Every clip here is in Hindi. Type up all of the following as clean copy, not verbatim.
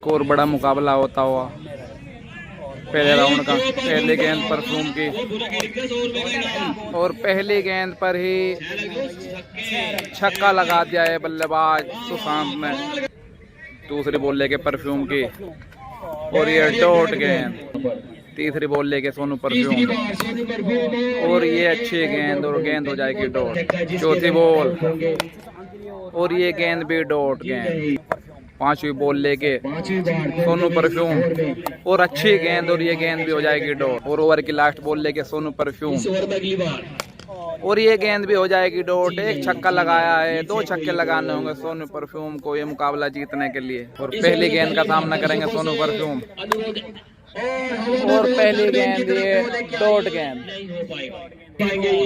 एक और बड़ा मुकाबला होता हुआ पहले राउंड का। पहली गेंद पर फ्रूम की और पहली गेंद पर ही छक्का लगा दिया है बल्लेबाज सुशांत ने। दूसरी बॉल लेके परफ्यूम की और ये डॉट गेंद। तीसरी बॉल लेके सोनू परफ्यूम और ये अच्छी गेंद और गेंद हो जाएगी डॉट। चौथी बॉल और ये गेंद भी डॉट गेंद। पांचवी बॉल लेके सोनू परफ्यूम और अच्छी गेंद और ये गेंद भी हो जाएगी डॉट। और ओवर की लास्ट बॉल लेके सोनू परफ्यूम और ये गेंद भी हो जाएगी डॉट। एक छक्का लगाया है, 2 छक्के लगाने होंगे सोनू परफ्यूम को ये मुकाबला जीतने के लिए। और पहली गेंद का सामना करेंगे सोनू परफ्यूम और पहली गेंद ये डॉट गेंद।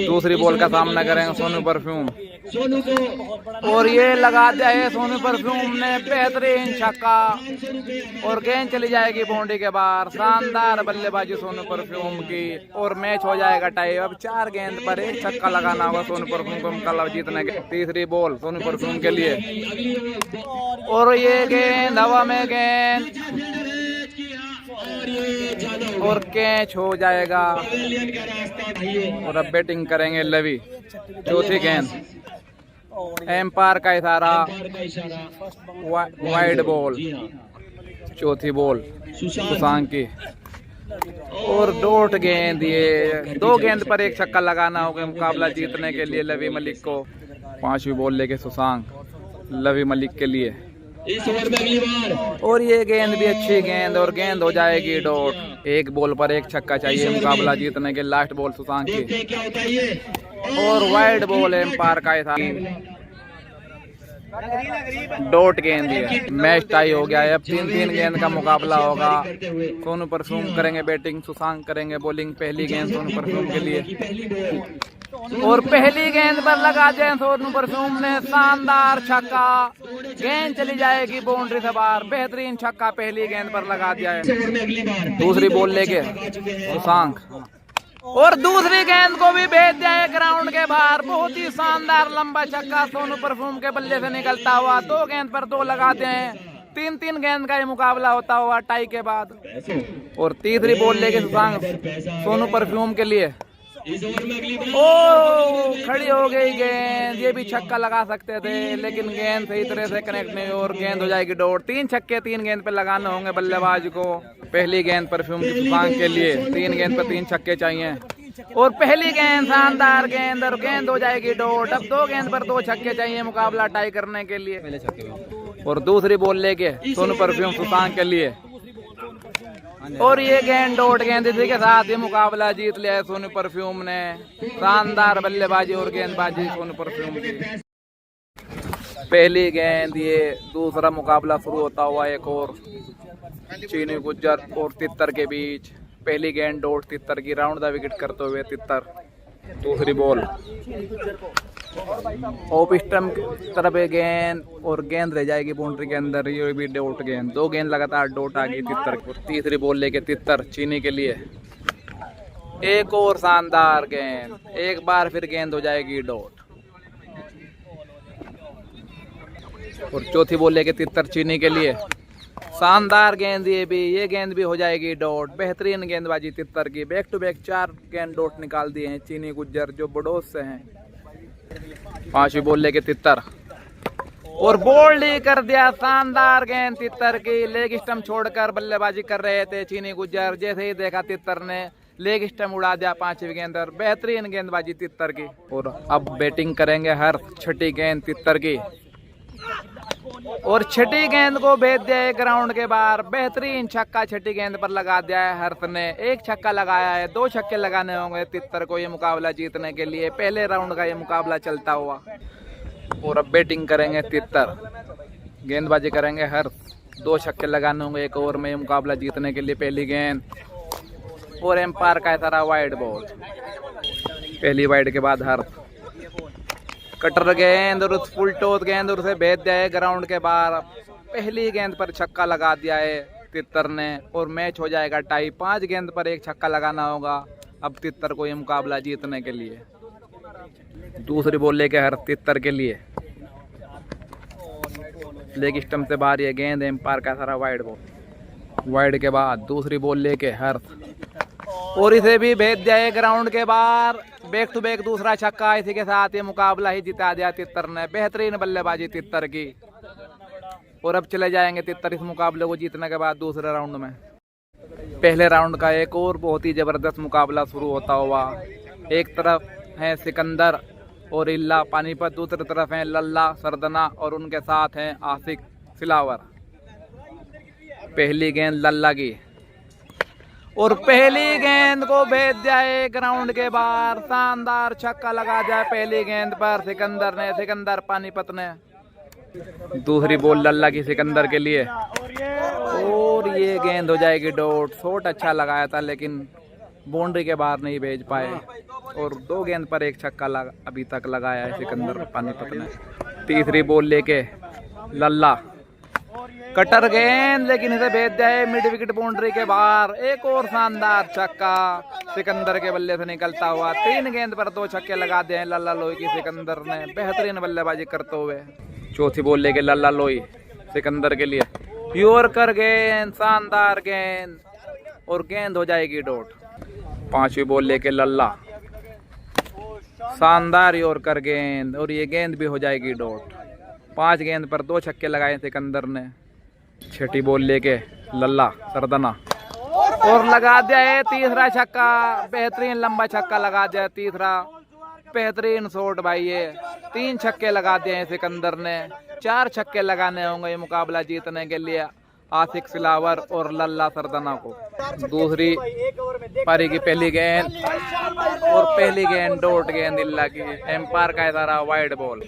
दूसरी बॉल का सामना करेंगे सोनू परफ्यूम और ये लगा दिया है सोनू परफ्यूम ने बेहतरीन छक्का और गेंद चली जाएगी बाउंड्री के बाहर। शानदार बल्लेबाजी सोनू परफ्यूम की और मैच हो जाएगा टाई। अब 4 गेंद पर 1 छक्का लगाना होगा सोनू परफ्यूम को मुकाबला जीतने के। तीसरी बॉल सोनू परफ्यूम के लिए और ये गेंद हवा में गेंद और कैच हो जाएगा। और अब बैटिंग करेंगे लवी। चौथी गेंद एम्पायर का इशारा वाइड बॉल। चौथी बॉल सुशांत की और डॉट गेंद। ये 2 गेंद पर 1 छक्का लगाना होगा मुकाबला जीतने के लिए लवी मलिक को। पांचवी बॉल लेके सुशांत लवी मलिक के लिए इस ओवर में अगली बार और ये गेंद भी अच्छी गेंद और गेंद हो जाएगी डॉट। 1 बॉल पर 1 छक्का चाहिए मुकाबला जीतने के। लास्ट बॉल सुशांत की क्या होता है ये और वाइड बॉल एम्पायर का था। डॉट गेंद दिए। मैच टाई हो गया है। अब 3-3 गेंद का मुकाबला होगा। सोनू परफ्यूम करेंगे बैटिंग, सुशांत करेंगे बॉलिंग। पहली गेंद सोनू परफ्यूम के लिए और पहली गेंद पर लगा दिया सोनू परफ्यूम ने शानदार छक्का। गेंद चली जाएगी बाउंड्री से बाहर। बेहतरीन छक्का पहली गेंद पर लगा दिया है। दूसरी बॉल लेके सुशांत और दूसरी गेंद को भी भेज दिया है ग्राउंड के बाहर। बहुत ही शानदार लंबा छक्का सोनू परफ्यूम के बल्ले से निकलता हुआ। 2 गेंद पर 2 लगाते हैं। 3-3 गेंद का ये मुकाबला होता हुआ टाई के बाद। और तीसरी बॉल लेके सुशांत सोनू परफ्यूम के लिए ओ खड़ी हो गई गेंद। ये भी छक्का लगा सकते थे लेकिन गेंद सही तरह से कनेक्ट नहीं और गेंद हो जाएगी डॉट। 3 छक्के 3 गेंद पे लगाने होंगे बल्लेबाज को। पहली गेंद परफ्यूम की सुशांत के लिए 3 गेंद पे 3 छक्के चाहिए और पहली गेंद शानदार गेंद और गेंद हो जाएगी डॉट। अब 2 गेंद पर 2 छक्के चाहिए मुकाबला टाई करने के लिए। और दूसरी बॉल लेके सोनू परफ्यूम सुशांत के लिए और ये गेंद डॉट गेंद। इसी के साथ ये मुकाबला जीत लिया है सोनू परफ्यूम ने। शानदार बल्लेबाजी और गेंदबाजी सोनू परफ्यूम की। पहली गेंद ये दूसरा मुकाबला शुरू होता हुआ एक और चीनी गुज्जर और तितर के बीच। पहली गेंद डॉट तितर की राउंड द विकेट करते हुए तितर। दूसरी बॉल ऑफ स्टंप की तरफ गेंद और गेंद रह जाएगी बाउंड्री के अंदर। ये भी डॉट गेंद। 2 गेंद लगातार डॉट आ गई तितर की। तीसरी बॉल लेके तितर चीनी के लिए एक और शानदार गेंद। एक बार फिर गेंद हो जाएगी डॉट। और चौथी बॉल लेके तितर चीनी के लिए शानदार गेंद। ये गेंद भी हो जाएगी डॉट। बेहतरीन गेंदबाजी तितर की। बैक टू बैक 4 गेंद डॉट निकाल दिए हैं चीनी गुज्जर जो बड़ोस से हैं। पांचवी बॉल लेके तितर और बोल्ड ही कर दिया। शानदार गेंद तितर की। लेग स्टंप छोड़कर बल्लेबाजी कर रहे थे चीनी गुज्जर। जैसे ही देखा तितर ने लेग स्टंप उड़ा दिया 5वीं गेंद पर। बेहतरीन गेंदबाजी तितर की। और अब बैटिंग करेंगे हर्ष। 6ठी गेंद तितर की और 6ठी गेंद को भेज दिया है ग्राउंड के बाहर। बेहतरीन छक्का 6ठी गेंद पर लगा दिया है हर्ष ने। 1 छक्का लगाया है। 2 छक्के लगाने होंगे तितर को ये मुकाबला जीतने के लिए। पहले राउंड का ये मुकाबला चलता हुआ। और अब बैटिंग करेंगे तितर। गेंदबाजी करेंगे हर्ष। 2 छक्के लगाने होंगे 1 ओवर में ये मुकाबला जीतने के लिए। पहली गेंद और एम्पायर का इशारा वाइड बॉल। पहली वाइड के बाद हर्ष कटर गेंद और उस फुल टॉस गेंद और उसे भेज दिया है ग्राउंड के बाहर। पहली गेंद पर छक्का लगा दिया है तितर ने और मैच हो जाएगा टाई। 5 गेंद पर 1 छक्का लगाना होगा अब तितर को ये मुकाबला जीतने के लिए। दूसरी बॉल लेके हर तितर के लिए लेग स्टंप से बाहर ये गेंद, एम्पायर का सारा वाइड बॉल। वाइड के बाद दूसरी बॉल लेके हर्ष, और इसे भी भेज दिया है ग्राउंड के बाहर। बैक टू बैक दूसरा छक्का। इसी के साथ ये मुकाबला ही जिता दिया तितर ने। बेहतरीन बल्लेबाजी तितर की, और अब चले जाएंगे तितर इस मुकाबले को जीतने के बाद दूसरे राउंड में। पहले राउंड का एक और बहुत ही जबरदस्त मुकाबला शुरू होता हुआ। एक तरफ है सिकंदर और इल्ला पानीपत, दूसरी तरफ है लल्ला सरदना और उनके साथ हैं आसिक सिलावर। पहली गेंद लल्ला की, और पहली गेंद को भेज दिया है ग्राउंड के बाहर। शानदार छक्का लगा दिया पहली गेंद पर सिकंदर ने, सिकंदर पानीपत ने। दूसरी बॉल लल्ला की सिकंदर के लिए, और ये गेंद हो जाएगी डॉट। शॉट अच्छा लगाया था लेकिन बाउंड्री के बाहर नहीं भेज पाए, और 2 गेंद पर एक छक्का अभी तक लगाया है सिकंदर पानीपत ने। तीसरी बॉल लेके लल्ला, कटर गेंद, लेकिन इसे भेज दिया है मिड विकेट बाउंड्री के बाहर। एक और शानदार छक्का सिकंदर के बल्ले से निकलता हुआ। 3 गेंद पर 2 छक्के लगा दिए हैं लल्ला लोई की सिकंदर ने, बेहतरीन बल्लेबाजी करते हुए। चौथी बॉल लेके लल्ला लोई सिकंदर के लिए, यॉर्कर गेंद, शानदार गेंद, और गेंद हो जाएगी डॉट। पांचवी बॉल लेके लल्ला, शानदार यॉर्कर गेंद, और ये गेंद भी हो जाएगी डॉट। 5 गेंद पर 2 छक्के लगाए सिकंदर ने। छठी बॉल लेके लल्ला सरदना, और लगा दिया है तीसरा छक्का। बेहतरीन लंबा छक्का लगा दिया तीसरा, बेहतरीन शॉट भाई। ये 3 छक्के लगा दिए हैं सिकंदर ने। 4 छक्के लगाने होंगे ये मुकाबला जीतने के लिए आसिक सिलावर और लल्ला सरदना को। दूसरी पारी की पहली गेंद, और पहली गेंद डॉट गेंद इल्ला की। एम्पायर का इशारा वाइड बॉल।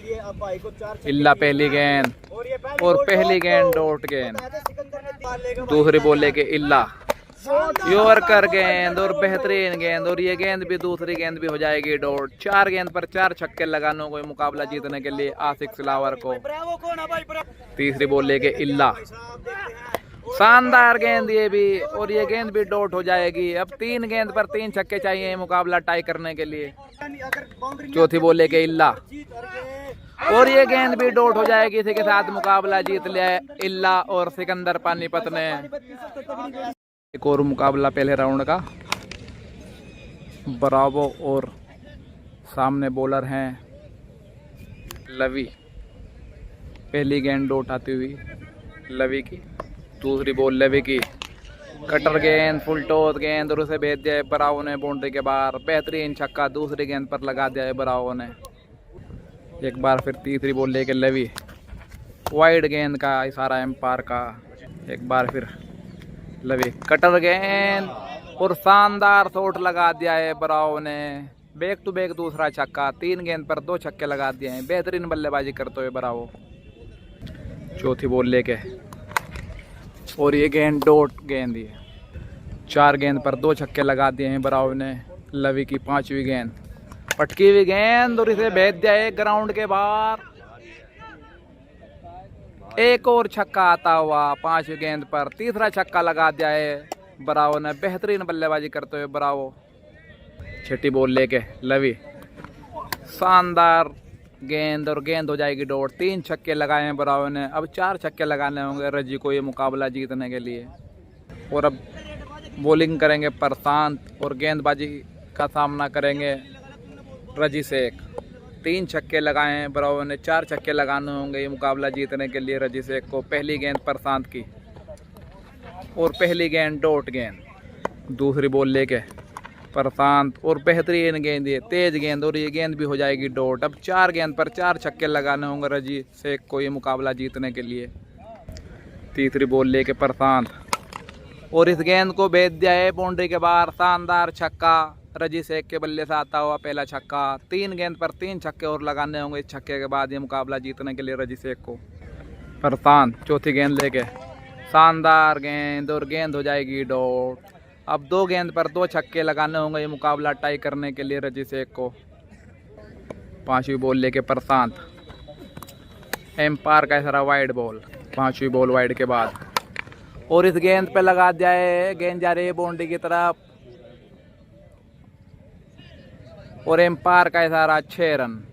इल्ला पहली गेंद, और पहली गेंद डॉट गेंद। दूसरी बॉल लेके इल्ला, यॉर्कर गेंद, और बेहतरीन गेंद, और ये गेंद भी, दूसरी गेंद भी हो जाएगी डॉट। 4 गेंद पर 4 छक्के लगाने को मुकाबला जीतने के लिए आसिक सिलावर को। तीसरी बॉल लेके इल्ला, शानदार गेंद ये भी, और ये गेंद भी डॉट हो जाएगी। अब 3 गेंद पर 3 छक्के चाहिए मुकाबला टाई करने के लिए। चौथी बॉल लेके इल्ला, और ये गेंद भी डॉट हो जाएगी। इसी के साथ मुकाबला जीत लिया है इल्ला और सिकंदर पानीपत ने। एक और मुकाबला पहले राउंड का। ब्रावो और सामने बॉलर हैं लवी। पहली गेंद डॉट आती हुई लवी की। दूसरी बॉल लवी की, कटर गेंद, फुल टॉस गेंद, और उसे भेज दिया है ब्रावो ने बाउंड्री के बाहर। बेहतरीन छक्का दूसरी गेंद पर लगा दिया है ब्रावो ने। एक बार फिर तीसरी बॉल लेके लवी, वाइड गेंद का इशारा एम्पायर का। एक बार फिर लवी, कटर गेंद, और शानदार शॉट लगा दिया है ब्रावो ने। बैक टू बैक दूसरा छक्का। 3 गेंद पर 2 छक्के लगा दिए हैं। बेहतरीन बल्लेबाजी करते हुए ब्रावो। चौथी बॉल लेके, और ये गेंद डॉट गेंद ही। 4 गेंद पर 2 छक्के लगा दिए हैं ब्रावो ने। लवी की 5वीं गेंद, पटकी हुई गेंद, और इसे भेज दिया है ग्राउंड के बाहर। एक और छक्का आता हुआ 5वीं गेंद पर। तीसरा छक्का लगा दिया है ब्रावो ने। बेहतरीन बल्लेबाजी करते हुए ब्रावो। छठी बॉल लेके लवी, शानदार गेंद, और गेंद हो जाएगी डॉट। 3 छक्के लगाए हैं ब्रावो ने। अब 4 छक्के लगाने होंगे रजी को ये मुकाबला जीतने के लिए। और अब बॉलिंग करेंगे प्रशांत, और गेंदबाजी का सामना करेंगे रजी शेख। 3 छक्के लगाए हैं ब्रावो ने। 4 छक्के लगाने होंगे ये मुकाबला जीतने के लिए रजी शेख को। पहली गेंद प्रशांत की, और पहली गेंद डॉट गेंद। दूसरी बॉल लेके प्रशांत, और बेहतरीन गेंद, ये तेज गेंद, और ये गेंद भी हो जाएगी डॉट। अब 4 गेंद पर 4 छक्के लगाने होंगे रजी शेख को ये मुकाबला जीतने के लिए। तीसरी बॉल लेके प्रशांत, और इस गेंद को भेज दिया है बाउंड्री के बाहर। शानदार छक्का रजी शेख के बल्ले से आता हुआ पहला छक्का। 3 गेंद पर 3 छक्के और लगाने होंगे इस छक्के के बाद ये मुकाबला जीतने के लिए रजी शेख को। प्रशांत चौथी गेंद लेके, शानदार गेंद, और गेंद हो जाएगी डॉट। अब 2 गेंद पर 2 छक्के लगाने होंगे ये मुकाबला टाई करने के लिए रजी शेख को। 5वीं बॉल लेके प्रशांत, एम्पायर का इशारा वाइड बॉल। 5वीं बॉल वाइड के बाद, और इस गेंद पे लगा दिया है। गेंद जा रही है बाउंड्री की तरफ, और एम्पायर का इशारा 6 रन।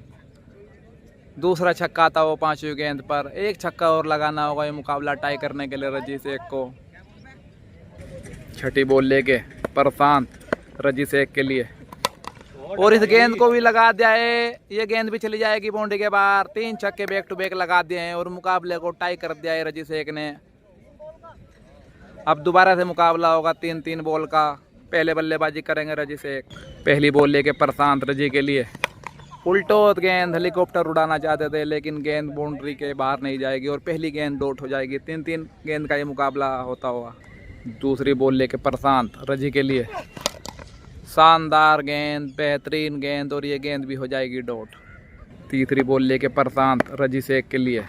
दूसरा छक्का था वो 5वीं गेंद पर। एक छक्का और लगाना होगा ये मुकाबला टाई करने के लिए रजी शेख को। छठी बॉल लेके प्रशांत रजी शेख के लिए, और इस गेंद को भी लगा दिया है। ये गेंद भी चली जाएगी बाउंड्री के बाहर। 3 छक्के बैक टू बैक लगा दिए हैं और मुकाबले को टाई कर दिया है रजी शेख ने। अब दोबारा से मुकाबला होगा 3-3 बॉल का। पहले बल्लेबाजी करेंगे रजी शेख। पहली बॉल लेके प्रशांत रजी के लिए। उल्टो गेंद हेलीकॉप्टर उड़ाना चाहते थे लेकिन गेंद बाउंड्री के बाहर नहीं जाएगी और पहली गेंद डॉट हो जाएगी। 3-3 गेंद का ये मुकाबला होता हुआ। दूसरी बॉल लेके प्रशांत रजी के लिए। शानदार गेंद, बेहतरीन गेंद, और ये गेंद भी हो जाएगी डॉट। तीसरी बॉल लेके प्रशांत रजी शेख के लिए।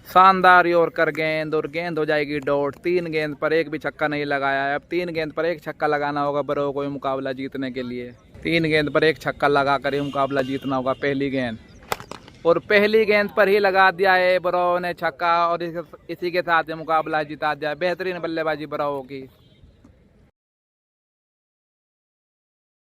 शानदार यॉर्कर गेंद, और गेंद हो जाएगी डॉट। 3 गेंद पर एक भी छक्का नहीं लगाया है। अब 3 गेंद पर एक छक्का लगाना होगा बरो को मुकाबला जीतने के लिए। 3 गेंद पर एक छक्का लगा कर ये मुकाबला जीतना होगा। पहली गेंद, और पहली गेंद पर ही लगा दिया है बरो ने छक्का, और इसी के साथ ये मुकाबला जिता दिया। बेहतरीन बल्लेबाजी बरो की।